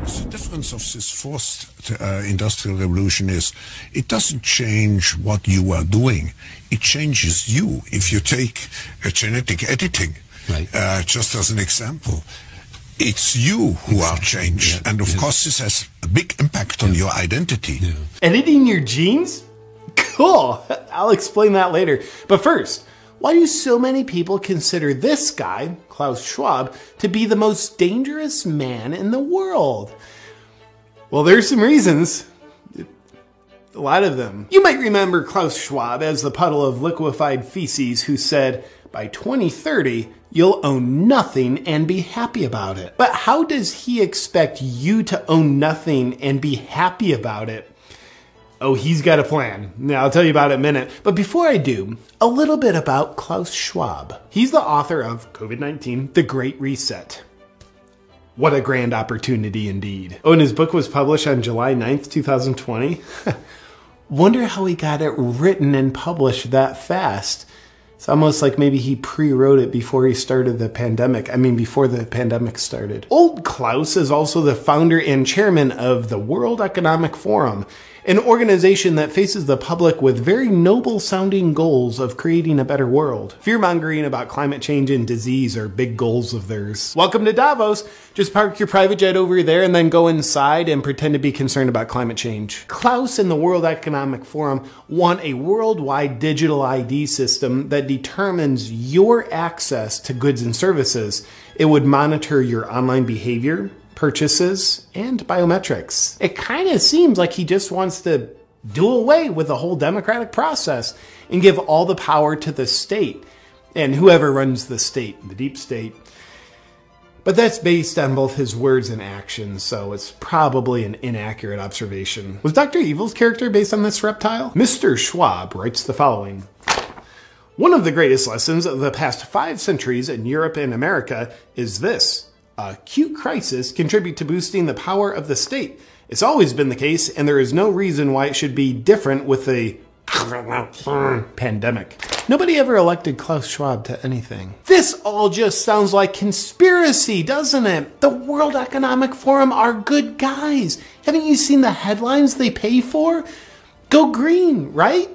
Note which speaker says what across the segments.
Speaker 1: The difference of this fourth industrial revolution is it doesn't change what you are doing. It changes you. If you take genetic editing, right. Just as an example, it's you who are changed. Yeah. And of course this has a big impact on your identity. Yeah.
Speaker 2: Editing your genes? Cool. I'll explain that later. But first, why do so many people consider this guy, Klaus Schwab, to be the most dangerous man in the world? Well, there's some reasons. A lot of them. You might remember Klaus Schwab as the puddle of liquefied feces who said, by 2030, you'll own nothing and be happy about it. But how does he expect you to own nothing and be happy about it? Oh, he's got a plan. Now, I'll tell you about it in a minute. But before I do, a little bit about Klaus Schwab. He's the author of COVID-19, The Great Reset. What a grand opportunity indeed. Oh, and his book was published on July 9th, 2020. Wonder how he got it written and published that fast. It's almost like maybe he pre-wrote it before he started the pandemic. I mean, before the pandemic started. Old Klaus is also the founder and chairman of the World Economic Forum, an organization that faces the public with very noble-sounding goals of creating a better world. Fear-mongering about climate change and disease are big goals of theirs. Welcome to Davos. Just park your private jet over there and then go inside and pretend to be concerned about climate change. Klaus and the World Economic Forum want a worldwide digital ID system that determines your access to goods and services. It would monitor your online behavior, purchases, and biometrics. It kind of seems like he just wants to do away with the whole democratic process and give all the power to the state and whoever runs the state, the deep state. But that's based on both his words and actions, so it's probably an inaccurate observation. Was Dr. Evil's character based on this reptile? Mr. Schwab writes the following. One of the greatest lessons of the past 5 centuries in Europe and America is this. Acute crisis contribute to boosting the power of the state. It's always been the case, and there is no reason why it should be different with the pandemic. Nobody ever elected Klaus Schwab to anything. This all just sounds like conspiracy, doesn't it? The World Economic Forum are good guys. Haven't you seen the headlines they pay for? Go green, right?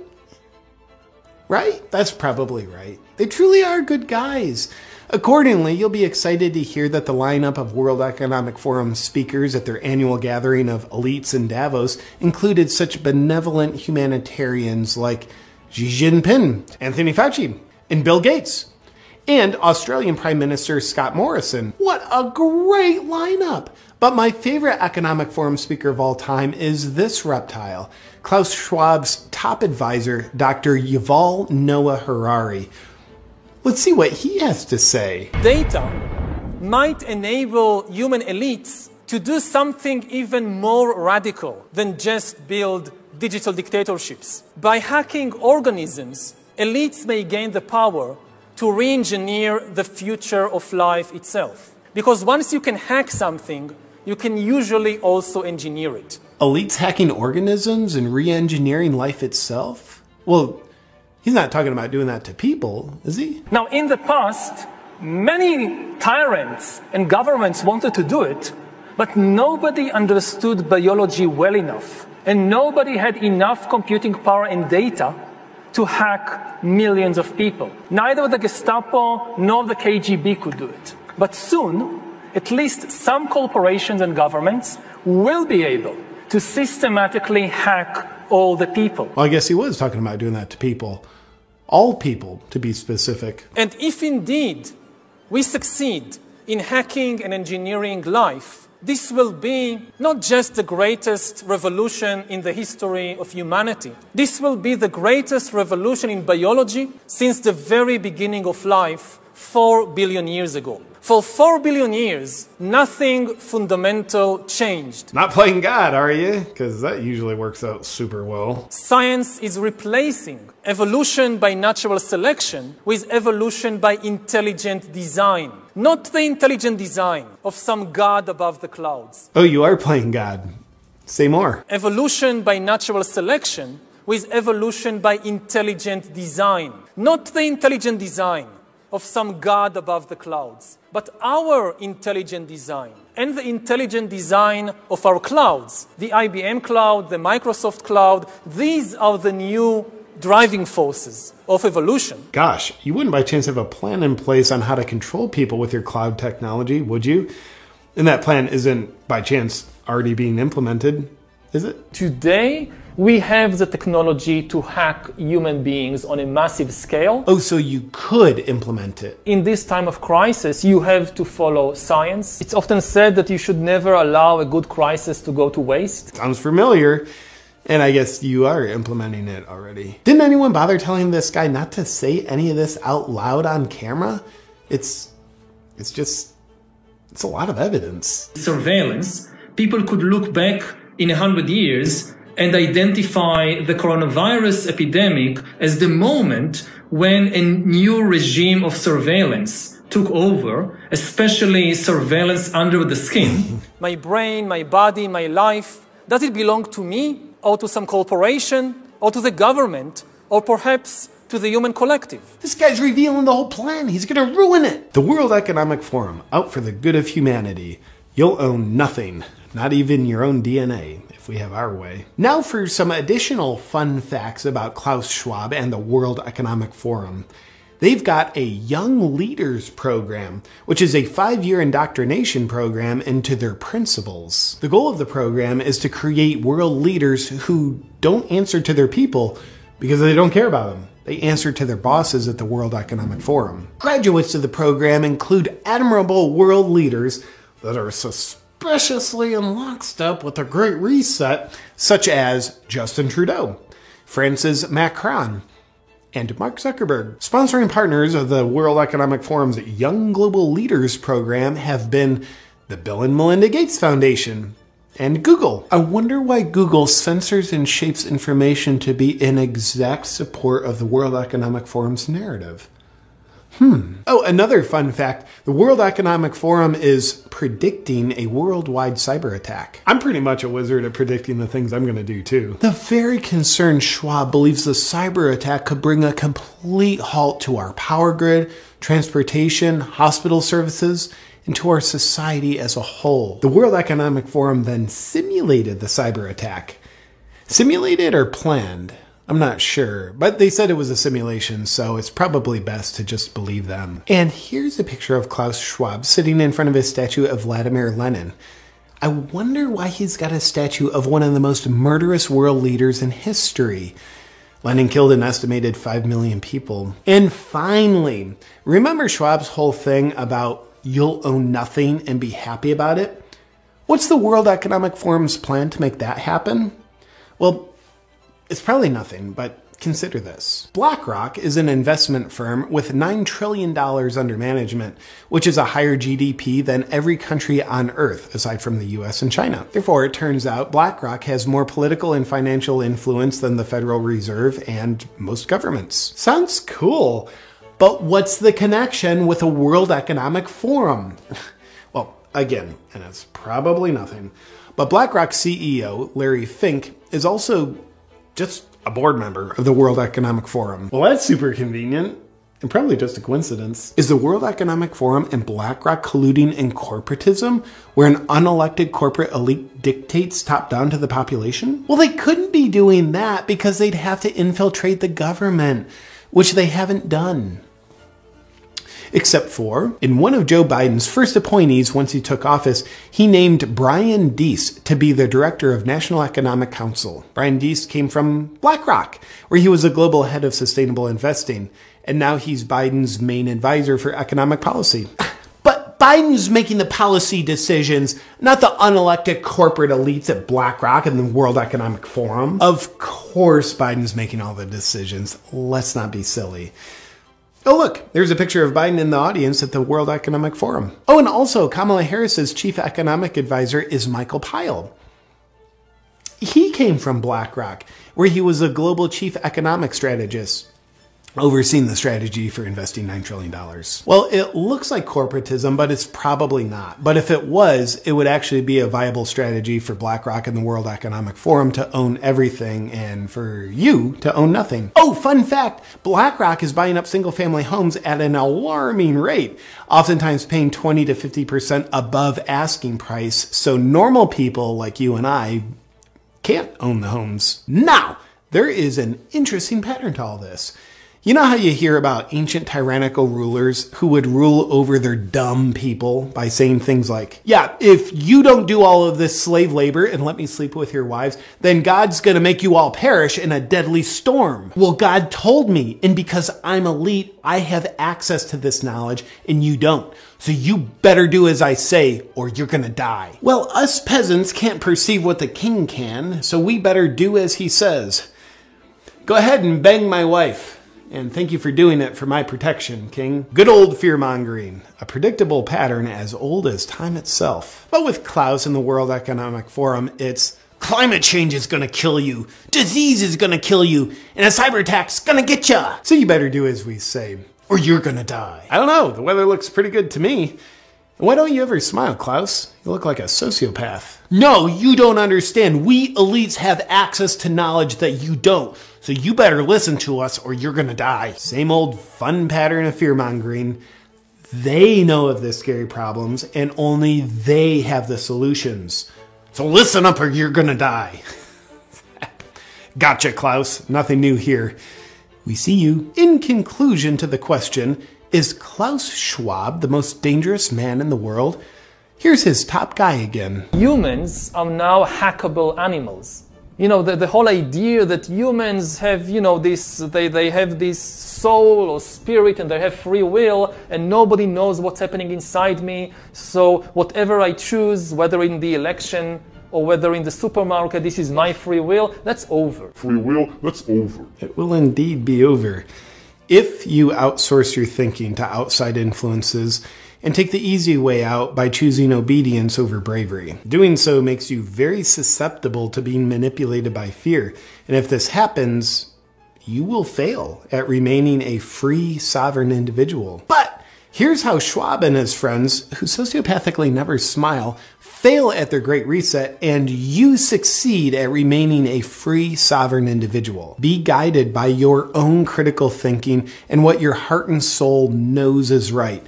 Speaker 2: Right? That's probably right. They truly are good guys. Accordingly, you'll be excited to hear that the lineup of World Economic Forum speakers at their annual gathering of elites in Davos included such benevolent humanitarians like Xi Jinping, Anthony Fauci, and Bill Gates, and Australian Prime Minister Scott Morrison. What a great lineup! But my favorite Economic Forum speaker of all time is this reptile, Klaus Schwab's top advisor, Dr. Yuval Noah Harari. Let's see what he has to say.
Speaker 3: Data might enable human elites to do something even more radical than just build digital dictatorships. By hacking organisms, elites may gain the power to re-engineer the future of life itself. Because once you can hack something, you can usually also engineer it.
Speaker 2: Elites hacking organisms and re-engineering life itself? Well, he's not talking about doing that to people, is he?
Speaker 3: Now, in the past, many tyrants and governments wanted to do it, but nobody understood biology well enough, and nobody had enough computing power and data to hack millions of people. Neither the Gestapo nor the KGB could do it. But soon, at least some corporations and governments will be able to systematically hack all the people.
Speaker 2: Well, I guess he was talking about doing that to people. All people, to be specific.
Speaker 3: And if indeed we succeed in hacking and engineering life, this will be not just the greatest revolution in the history of humanity. This will be the greatest revolution in biology since the very beginning of life 4 billion years ago. For 4 billion years, nothing fundamental changed.
Speaker 2: Not playing God, are you? Because that usually works out super well.
Speaker 3: Science is replacing evolution by natural selection with evolution by intelligent design. Not the intelligent design of some God above the clouds.
Speaker 2: Oh, you are playing God. Say more.
Speaker 3: Evolution by natural selection with evolution by intelligent design. Not the intelligent design of some god above the clouds, but our intelligent design and the intelligent design of our clouds, the IBM cloud, the Microsoft cloud, these are the new driving forces of evolution.
Speaker 2: Gosh, you wouldn't by chance have a plan in place on how to control people with your cloud technology, would you? And that plan isn't by chance already being implemented, is it?
Speaker 3: Today, we have the technology to hack human beings on a massive scale.
Speaker 2: Oh, so you could implement it.
Speaker 3: In this time of crisis, you have to follow science. It's often said that you should never allow a good crisis to go to waste.
Speaker 2: Sounds familiar. And I guess you are implementing it already. Didn't anyone bother telling this guy not to say any of this out loud on camera? It's a lot of evidence.
Speaker 3: Surveillance. People could look back in 100 years and identify the coronavirus epidemic as the moment when a new regime of surveillance took over, especially surveillance under the skin. My brain, my body, my life, does it belong to me or to some corporation or to the government or perhaps to the human collective?
Speaker 2: This guy's revealing the whole plan. He's gonna ruin it. The World Economic Forum, out for the good of humanity. You'll own nothing, not even your own DNA, if we have our way. Now for some additional fun facts about Klaus Schwab and the World Economic Forum. They've got a Young Leaders Program, which is a 5-year indoctrination program into their principles. The goal of the program is to create world leaders who don't answer to their people because they don't care about them. They answer to their bosses at the World Economic Forum. Graduates of the program include admirable world leaders that are suspiciously in lockstep with the Great Reset, such as Justin Trudeau, Francis Macron, and Mark Zuckerberg. Sponsoring partners of the World Economic Forum's Young Global Leaders program have been the Bill and Melinda Gates Foundation and Google. I wonder why Google censors and shapes information to be in exact support of the World Economic Forum's narrative. Oh, another fun fact. The World Economic Forum is predicting a worldwide cyber attack. I'm pretty much a wizard at predicting the things I'm going to do too. The very concerned Schwab believes the cyber attack could bring a complete halt to our power grid, transportation, hospital services, and to our society as a whole. The World Economic Forum then simulated the cyber attack. Simulated or planned? I'm not sure, but they said it was a simulation, so it's probably best to just believe them. And here's a picture of Klaus Schwab sitting in front of his statue of Vladimir Lenin. I wonder why he's got a statue of one of the most murderous world leaders in history. Lenin killed an estimated 5 million people. And finally, remember Schwab's whole thing about you'll own nothing and be happy about it? What's the World Economic Forum's plan to make that happen? Well, it's probably nothing, but consider this. BlackRock is an investment firm with $9 trillion under management, which is a higher GDP than every country on Earth, aside from the US and China. Therefore, it turns out BlackRock has more political and financial influence than the Federal Reserve and most governments. Sounds cool, but what's the connection with the World Economic Forum? Well, again, and it's probably nothing, but BlackRock CEO Larry Fink is also just a board member of the World Economic Forum. Well, that's super convenient and probably just a coincidence. Is the World Economic Forum and BlackRock colluding in corporatism, where an unelected corporate elite dictates top down to the population? Well, they couldn't be doing that because they'd have to infiltrate the government, which they haven't done. Except for, in one of Joe Biden's first appointees once he took office, he named Brian Deese to be the director of National Economic Council. Brian Deese came from BlackRock, where he was a global head of sustainable investing, and now he's Biden's main advisor for economic policy. But Biden's making the policy decisions, not the unelected corporate elites at BlackRock and the World Economic Forum. Of course Biden's making all the decisions. Let's not be silly. Oh look, there's a picture of Biden in the audience at the World Economic Forum. Oh, and also Kamala Harris's chief economic advisor is Michael Pyle. He came from BlackRock, where he was a global chief economic strategist. overseen the strategy for investing $9 trillion. Well, it looks like corporatism, but it's probably not. But if it was, it would actually be a viable strategy for BlackRock and the World Economic Forum to own everything and for you to own nothing. Oh, fun fact, BlackRock is buying up single-family homes at an alarming rate, oftentimes paying 20 to 50% above asking price, so normal people like you and I can't own the homes. Now, there is an interesting pattern to all this. You know how you hear about ancient tyrannical rulers who would rule over their dumb people by saying things like, yeah, if you don't do all of this slave labor and let me sleep with your wives, then God's going to make you all perish in a deadly storm. Well, God told me, and because I'm elite, I have access to this knowledge and you don't. So you better do as I say or you're going to die. Well, us peasants can't perceive what the king can, so we better do as he says. Go ahead and bang my wife. And thank you for doing it for my protection, King. Good old fear-mongering, a predictable pattern as old as time itself. But with Klaus and the World Economic Forum, it's climate change is gonna kill you, disease is gonna kill you, and a cyber attack's gonna get ya. So you better do as we say, or you're gonna die. I don't know, the weather looks pretty good to me. And why don't you ever smile, Klaus? You look like a sociopath. No, you don't understand. We elites have access to knowledge that you don't. So you better listen to us or you're gonna die. Same old fun pattern of fear-mongering. They know of the scary problems and only they have the solutions. So listen up or you're gonna die. Gotcha, Klaus. Nothing new here. We see you. In conclusion to the question, is Klaus Schwab the most dangerous man in the world? Here's his top guy again.
Speaker 3: Humans are now hackable animals. You know, the whole idea that humans have, you know, they have this soul or spirit and they have free will and nobody knows what's happening inside me. So whatever I choose, whether in the election or whether in the supermarket, this is my free will, that's over.
Speaker 4: Free will, that's over.
Speaker 2: It will indeed be over. If you outsource your thinking to outside influences and take the easy way out by choosing obedience over bravery. Doing so makes you very susceptible to being manipulated by fear. And if this happens, you will fail at remaining a free, sovereign individual. But here's how Schwab and his friends, who sociopathically never smile, fail at their great reset, and you succeed at remaining a free, sovereign individual. Be guided by your own critical thinking and what your heart and soul knows is right.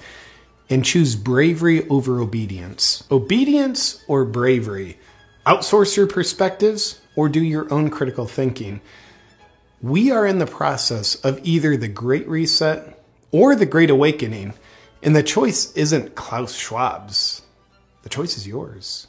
Speaker 2: And choose bravery over obedience. Obedience or bravery? Outsource your perspectives or do your own critical thinking? We are in the process of either the Great Reset or the Great Awakening, and the choice isn't Klaus Schwab's. The choice is yours.